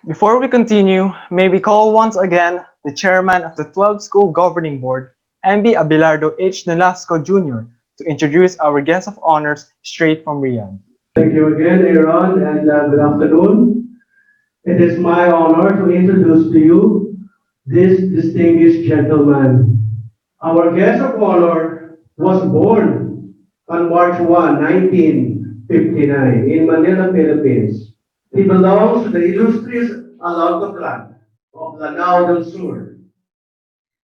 Before we continue, may we call once again the chairman of the 12 School Governing Board, MB Abelardo H. Nolasco Jr., to introduce our guest of honors straight from Riyadh. Thank you again, Aaron, and good afternoon. It is my honor to introduce to you this distinguished gentleman. Our guest of honor was born on March 1, 1959, in Manila, Philippines. He belongs to the illustrious ALONTO clan of Lanao del Sur.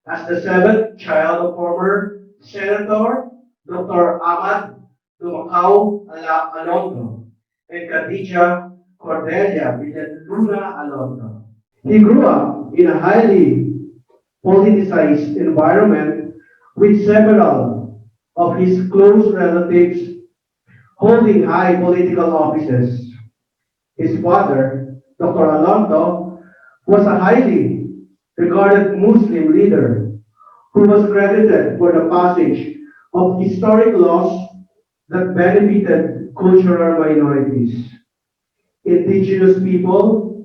As the seventh child of former Senator Dr. Ahmad Dumacao Alonto and Khadija Cordelia Villaluna Alonto. He grew up in a highly politicized environment with several of his close relatives holding high political offices. His father, Dr. Alonto, was a highly regarded Muslim leader who was credited for the passage of historic laws that benefited cultural minorities, indigenous people,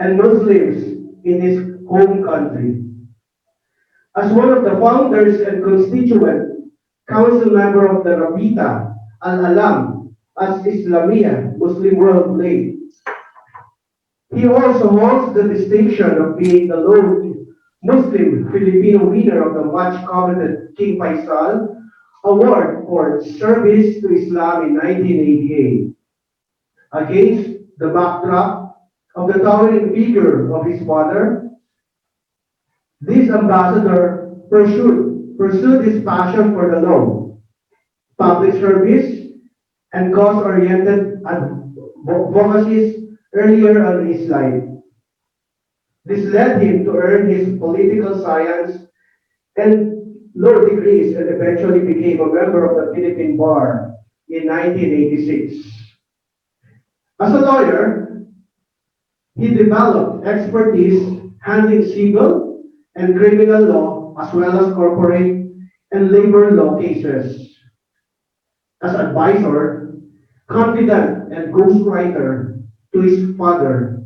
and Muslims in his home country. As one of the founders and constituent council member of the Rabita Al-Alam as Islamia Muslim World League, he also holds the distinction of being the lone Muslim Filipino winner of the much coveted King Faisal Award for service to Islam in 1988. Against the backdrop of the towering figure of his father, this ambassador pursued his passion for the law, public service, and cause-oriented advocacies earlier on in his life. This led him to earn his political science and law degrees and eventually became a member of the Philippine Bar in 1986. As a lawyer, he developed expertise handling civil and criminal law as well as corporate and labor law cases. As advisor, confidant, and ghostwriter to his father,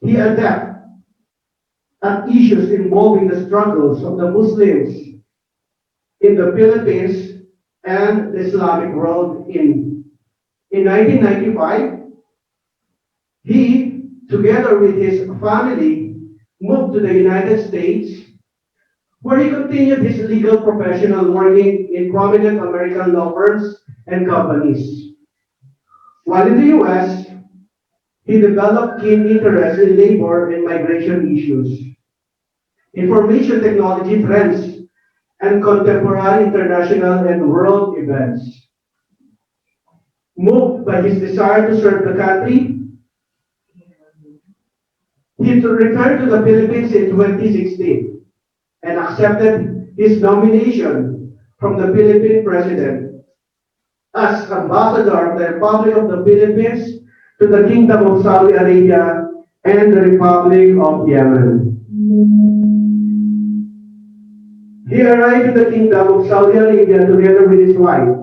he adept at issues involving the struggles of the Muslims in the Philippines and the Islamic world. In 1995, he, together with his family, moved to the United States, where he continued his legal profession working in prominent American law firms and companies. While in the US, he developed keen interest in labor and migration issues, information technology trends, and contemporary international and world events. Moved by his desire to serve the country, he returned to the Philippines in 2016 and accepted his nomination from the Philippine President as Ambassador of the Republic of the Philippines to the Kingdom of Saudi Arabia and the Republic of Yemen. He arrived in the Kingdom of Saudi Arabia together with his wife,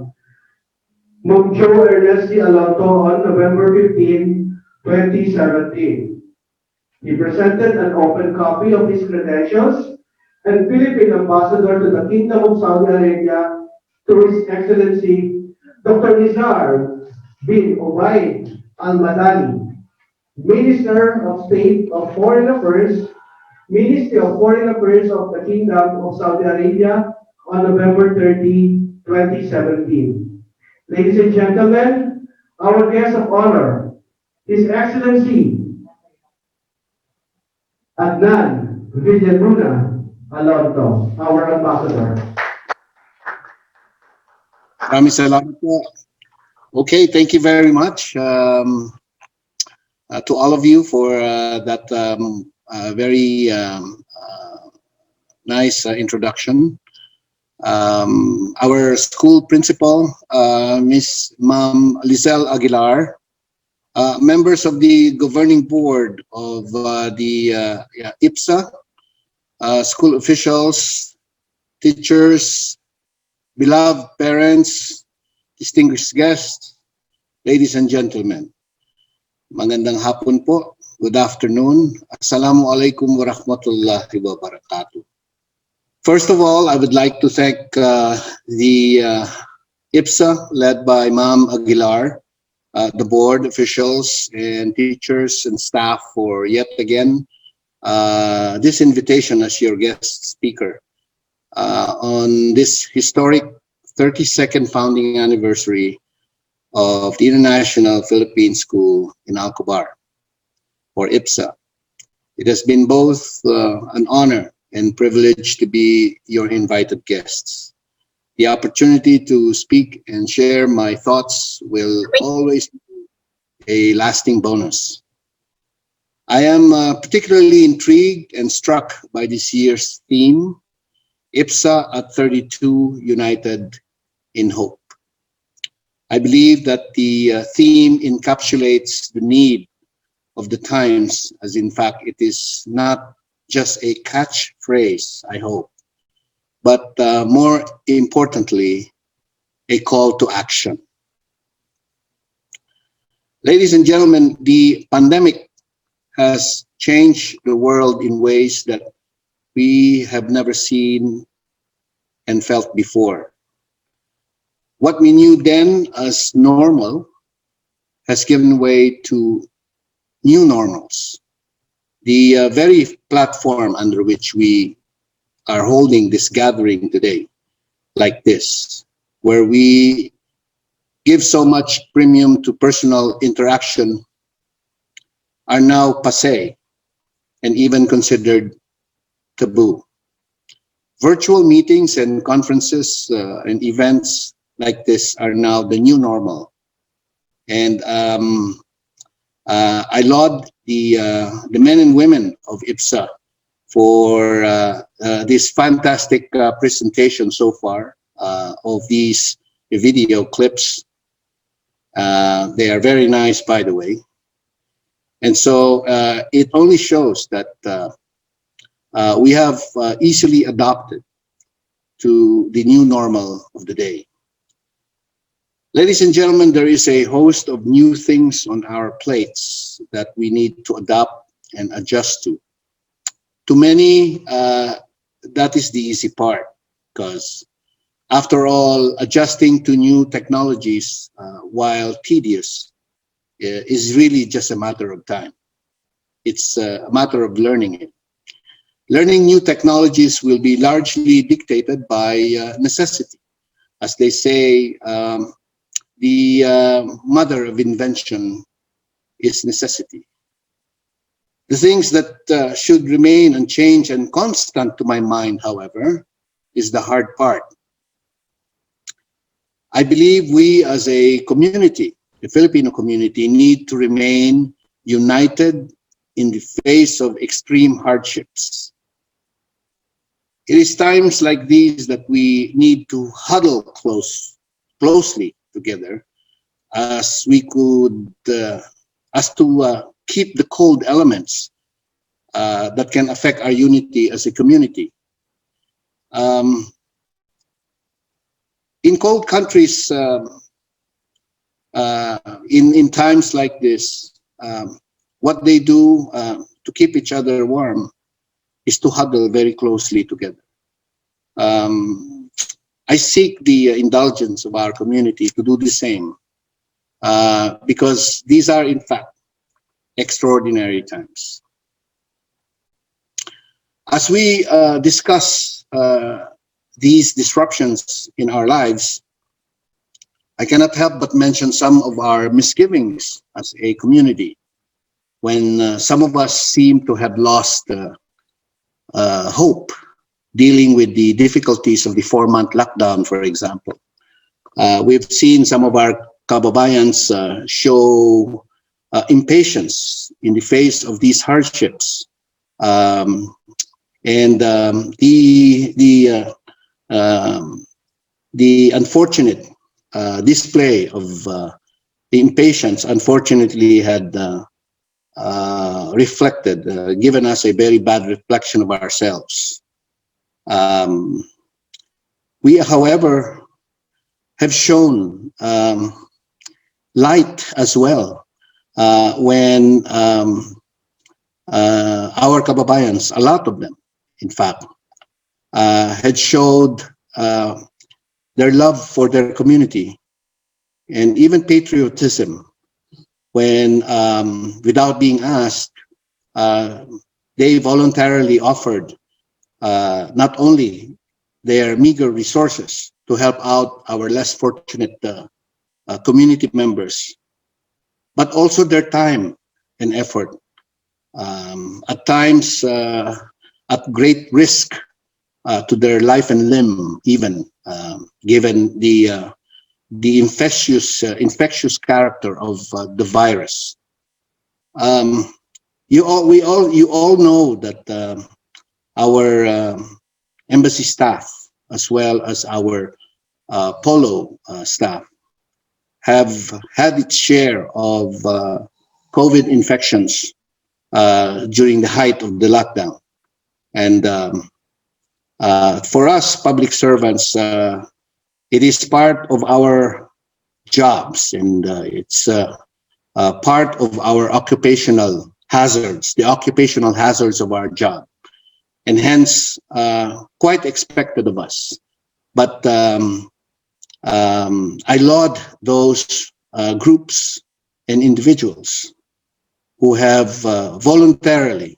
Ma'am Jo Ernesti Alonto, on November 15, 2017. He presented an open copy of his credentials and Philippine Ambassador to the Kingdom of Saudi Arabia to His Excellency Dr. Nizar bin Obaid Al-Madani, Minister of State of Foreign Affairs, Ministry of Foreign Affairs of the Kingdom of Saudi Arabia on November 30, 2017. Ladies and gentlemen, our guest of honor, His Excellency ADNAN Villaluna Alonto, our ambassador. Maraming salamat po. Okay, thank you very much to all of you for that very nice introduction. Our school principal, Miss Ma'am Lizelle Aguilar, members of the governing board of the IPSA, school officials, teachers, beloved parents, distinguished guests, ladies and gentlemen. Magandang hapon po Good afternoon. Assalamu alaikum wa rahmatullahi wa barakatuh. First of all, I would like to thank the IPSA, led by Ma'am Aguilar, the board officials and teachers and staff for yet again this invitation as your guest speaker on this historic 32nd founding anniversary of the International Philippine School in Alcobar, or IPSA. It has been both an honor and privilege to be your invited guests. The opportunity to speak and share my thoughts will always be a lasting bonus. I am particularly intrigued and struck by this year's theme, IPSA at 32 United in Hope. I believe that the theme encapsulates the need of the times, as in fact it is not just a catchphrase, I hope, but more importantly, a call to action. Ladies and gentlemen, the pandemic has changed the world in ways that we have never seen and felt before. What we knew then as normal has given way to new normals. The very platform under which we are holding this gathering today, like this, where we give so much premium to personal interaction, are now passé and even considered taboo. Virtual meetings and conferences and events like this are now the new normal. And I laud the men and women of IPSA for this fantastic presentation so far of these video clips. They are very nice, by the way. And so it only shows that we have easily adopted to the new normal of the day. Ladies and gentlemen, there is a host of new things on our plates that we need to adapt and adjust to. To many, that is the easy part, because after all, adjusting to new technologies, while tedious, is really just a matter of time. It's a matter of learning it. Learning new technologies will be largely dictated by necessity. As they say, the mother of invention is necessity. The things that should remain unchanged and constant to my mind, however, is the hard part. I believe we as a community, the Filipino community, need to remain united in the face of extreme hardships. It is times like these that we need to huddle closely together as we could, as to keep the cold elements that can affect our unity as a community. In cold countries, in times like this, what they do to keep each other warm is to huddle very closely together. I seek the indulgence of our community to do the same, because these are in fact extraordinary times. As we discuss these disruptions in our lives, I cannot help but mention some of our misgivings as a community when some of us seem to have lost hope dealing with the difficulties of the 4-month lockdown, for example. We've seen some of our kababayans show impatience in the face of these hardships. The unfortunate display of impatience, unfortunately, had given us a very bad reflection of ourselves. We, however, have shown light as well when our kababayans, a lot of them, in fact, had showed their love for their community and even patriotism when, without being asked, uh, they voluntarily offered not only their meager resources to help out our less fortunate community members, but also their time and effort, at times at great risk to their life and limb, even given the infectious character of the virus. You all know that our embassy staff, as well as our polo staff, have had its share of COVID infections during the height of the lockdown. And for us public servants, it is part of our jobs, and it's part of our occupational hazards, the occupational hazards of our job, and hence quite expected of us. But I laud those groups and individuals who have voluntarily,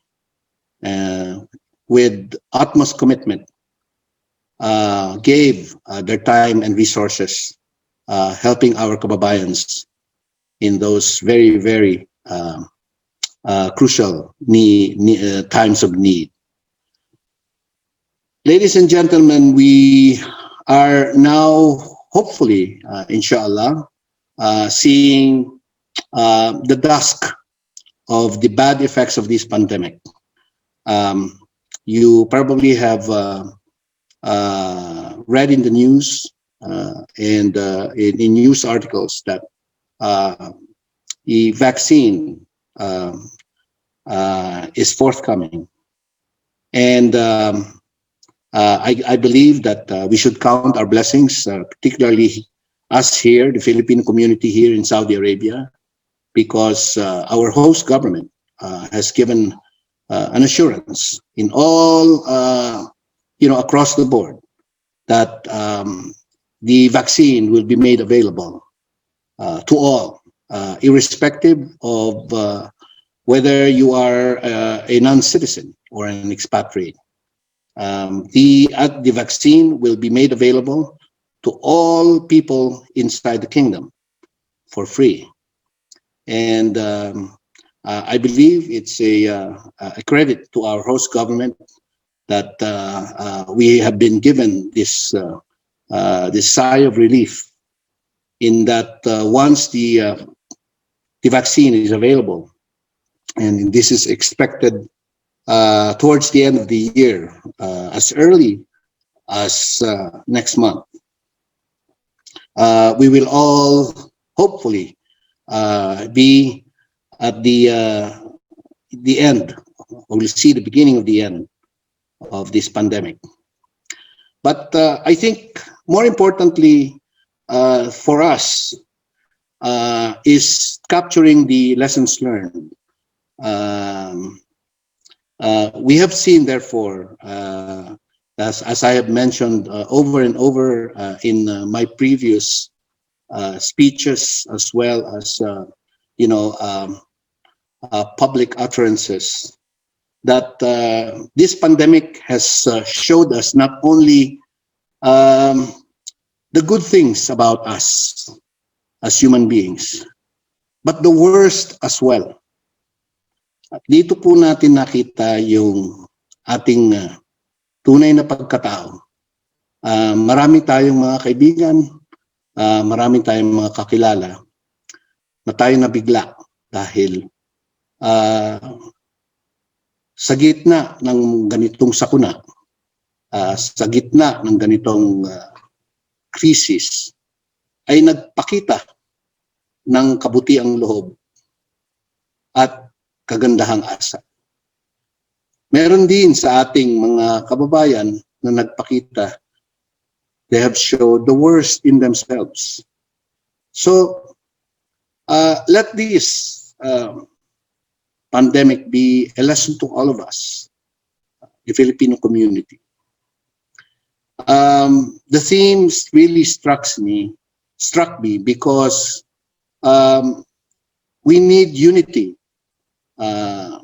with utmost commitment, gave their time and resources helping our kababayans in those very, very crucial times of need. Ladies and gentlemen, we are now, hopefully, inshallah, seeing the dusk of the bad effects of this pandemic. You probably have read in the news and in news articles that the vaccine is forthcoming. And I believe that we should count our blessings, particularly us here, the Filipino community here in Saudi Arabia, because our host government has given an assurance in all, across the board, that the vaccine will be made available to all, irrespective of whether you are a non-citizen or an expatriate. The vaccine will be made available to all people inside the kingdom for free. And I believe it's a credit to our host government that we have been given this sigh of relief, in that once the vaccine is available, and this is expected towards the end of the year, as early as next month, we will all hopefully be at the end, or we'll see the beginning of the end of this pandemic. But I think more importantly for us is capturing the lessons learned. We have seen, therefore, as I have mentioned over and over in my previous speeches, as well as public utterances, that this pandemic has showed us not only the good things about us as human beings, but the worst as well. At dito po natin nakita yung ating tunay na pagkatao. Marami tayong mga kaibigan, marami tayong mga kakilala na tayo nabigla dahil sa gitna ng ganitong sakuna, sa gitna ng ganitong krisis, ay nagpakita ng kabutiang loob at kagandahang asa. Meron din sa ating mga kababayan na nagpakita, they have showed the worst in themselves. So let this pandemic be a lesson to all of us, the Filipino community. The themes really struck me because um, we need unity uh,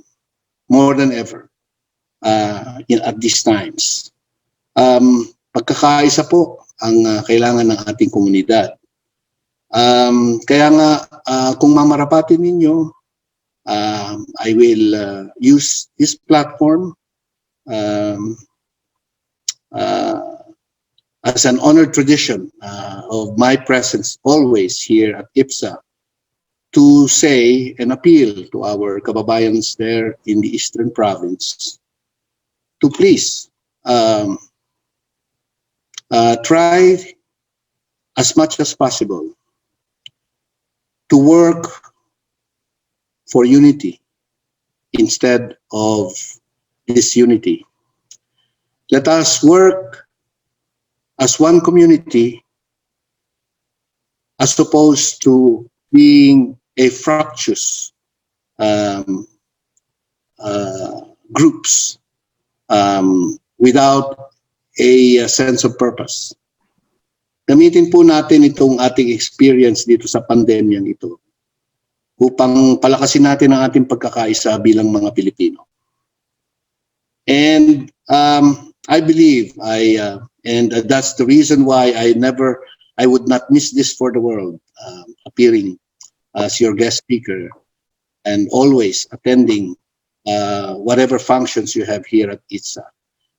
more than ever at these times. Pagkakaisa po ang kailangan ng ating komunidad. Kaya nga, kung mamarapatin ninyo, I will use this platform um, uh, as an honored tradition of my presence always here at IPSA to say and appeal to our kababayans there in the Eastern Province to please try as much as possible to work for unity instead of disunity. Let us work as one community as opposed to being a fractious um, groups without a sense of purpose. Gamitin po natin itong ating experience dito sa pandemyang ito upang palakasin natin ang ating pagkakaisa bilang mga Pilipino. And I believe and that's the reason why I would not miss this for the world, appearing as your guest speaker and always attending whatever functions you have here at ITSA.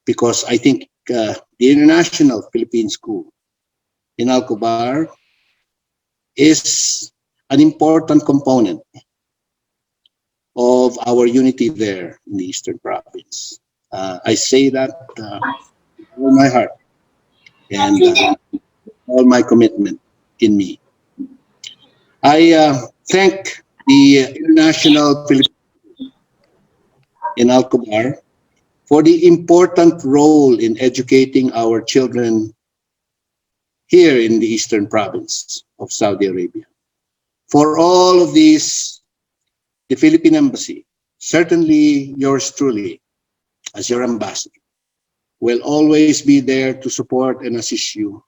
Because I think the International Philippine School in Alcobar is an important component of our unity there in the Eastern Province. I say that with all my heart and all my commitment in me. I thank the International Philippine in Alcobar for the important role in educating our children here in the Eastern Province of Saudi Arabia. For all of these, the Philippine Embassy, certainly yours truly, as your ambassador, will always be there to support and assist you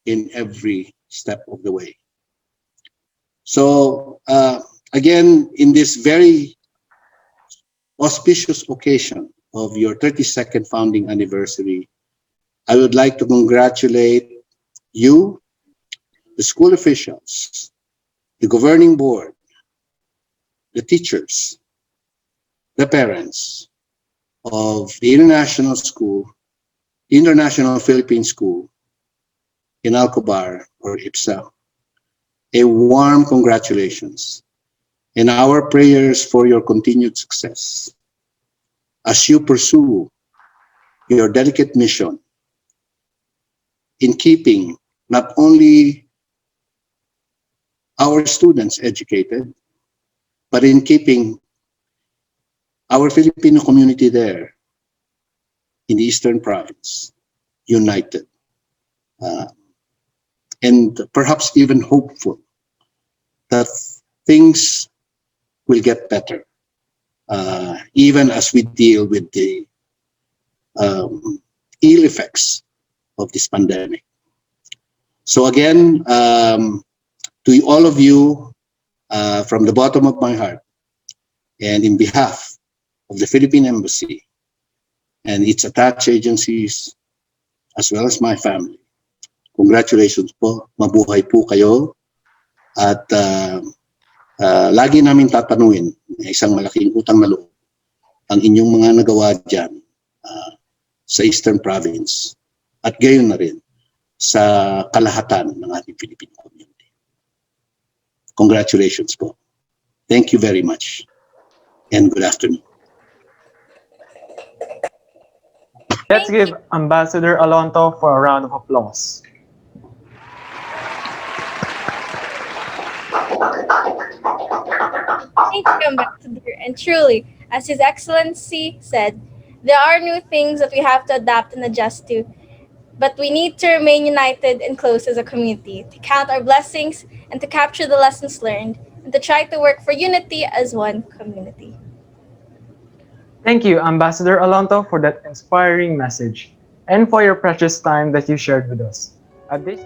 in every step of the way. So, again, in this very auspicious occasion of your 32nd founding anniversary, I would like to congratulate you, the school officials, the governing board, the teachers, the parents of the International Philippine School in Alcobar or IPSA. A warm congratulations and our prayers for your continued success as you pursue your delicate mission in keeping not only our students educated, but in keeping our Filipino community there in the Eastern Province united and perhaps even hopeful that things will get better even as we deal with the ill effects of this pandemic. So again, to all of you, from the bottom of my heart, and in behalf of the Philippine Embassy and its attached agencies, as well as my family, congratulations po, mabuhay po kayo, at lagi namin tatanungin, isang malaking utang na loob, ang inyong mga nagawa dyan sa Eastern Province, at gayon na rin sa kalahatan ng ating Philippine community. Congratulations po. Thank you very much and good afternoon. Let's give Ambassador Alonto for a round of applause. Thank you, Ambassador. And truly, as His Excellency said, there are new things that we have to adapt and adjust to. But we need to remain united and close as a community, to count our blessings and to capture the lessons learned, and to try to work for unity as one community. Thank you, Ambassador Alonto, for that inspiring message and for your precious time that you shared with us. At this